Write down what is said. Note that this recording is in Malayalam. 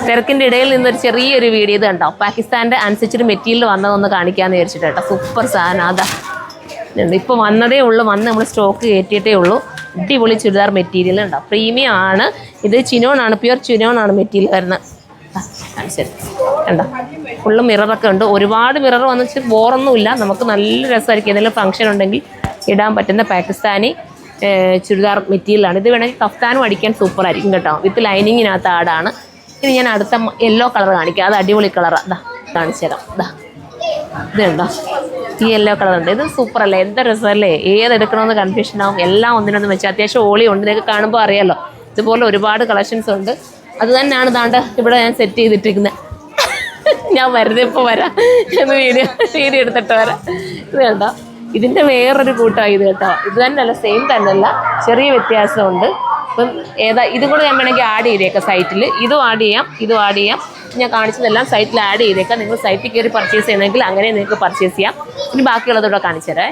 തിരക്കിൻ്റെ ഇടയിൽ നിന്നൊരു ചെറിയൊരു വീഡിയോ ഇത് കണ്ടോ, പാകിസ്ഥാൻ്റെ അനുസരിച്ചൊരു മെറ്റീരിയൽ വന്നതൊന്ന് കാണിക്കാമെന്ന് വിചാരിച്ചിട്ട് കേട്ടോ. സൂപ്പർ സാധനം അതാ, ഇപ്പോൾ വന്നതേ ഉള്ളൂ, വന്ന് നമ്മൾ സ്റ്റോക്ക് കയറ്റിയിട്ടേ ഉള്ളൂ. അടിപൊളി ചുരിദാർ മെറ്റീരിയൽ ഉണ്ടോ, പ്രീമിയം ആണ് ഇത്. ചിനോണാണ്, പ്യുവർ ചിനോണാണ് മെറ്റീരിയൽ വരുന്നത്. ശരി കണ്ടോ, ഫുള്ള് മിററൊക്കെ ഉണ്ട്. ഒരുപാട് മിറർ വന്നിട്ട് ബോറൊന്നുമില്ല, നമുക്ക് നല്ല രസമായിരിക്കും. എന്തെങ്കിലും ഫംഗ്ഷൻ ഉണ്ടെങ്കിൽ ഇടാൻ പറ്റുന്ന പാകിസ്ഥാനി ചുരിദാർ മെറ്റീരിയലാണ്. ഇത് വേണമെങ്കിൽ കഫ്താനും അടിക്കാൻ സൂപ്പറായിരിക്കും കേട്ടോ, വിത്ത് ലൈനിങ്ങിനകത്ത് ആടാണ്. ഇനി ഞാൻ അടുത്ത യെല്ലോ കളർ കാണിക്കാം, അത് അടിപൊളി കളറാണ്. ഇതാ കാണിച്ചു തരാം. ഇതുണ്ടോ, ഈ യെല്ലോ കളർ ഉണ്ട്. ഇത് സൂപ്പറല്ലേ, എന്താ രസമല്ലേ. ഏതെടുക്കണമെന്ന് കൺഫ്യൂഷൻ ആവും. എല്ലാം ഒന്നിനൊന്നും വെച്ചാൽ അത്യാവശ്യം ഓളി ഉണ്ട്, നിങ്ങൾക്ക് കാണുമ്പോൾ അറിയാമല്ലോ. ഇതുപോലെ ഒരുപാട് കളക്ഷൻസ് ഉണ്ട്. അത് തന്നെയാണ് ദാണ്ട് ഇവിടെ ഞാൻ സെറ്റ് ചെയ്തിട്ടിരിക്കുന്നത്. ഞാൻ വെറുതെ ഇപ്പോൾ വരാം എന്ന് വീഡിയോ എടുത്തിട്ട് വരാം. ഇത് കണ്ടോ, ഇതിൻ്റെ വേറൊരു കൂട്ടമാണ് ഇത് കേട്ടോ. ഇത് തന്നെയല്ല, സെയിം തന്നെയല്ല, ചെറിയ വ്യത്യാസമുണ്ട്. അപ്പം ഇതും കൂടെ ഞാൻ വേണമെങ്കിൽ ആഡ് ചെയ്തേക്കാം സൈറ്റിൽ. ഇതും ആഡ് ചെയ്യാം. ഞാൻ കാണിച്ചതെല്ലാം സൈറ്റിൽ ആഡ് ചെയ്തേക്കാം. നിങ്ങൾ സൈറ്റിൽ കയറി പർച്ചേസ് ചെയ്യണമെങ്കിൽ അങ്ങനെ നിങ്ങൾക്ക് പർച്ചേസ് ചെയ്യാം. ഇനി ബാക്കിയുള്ളതോടെ കാണിച്ചു തരാം.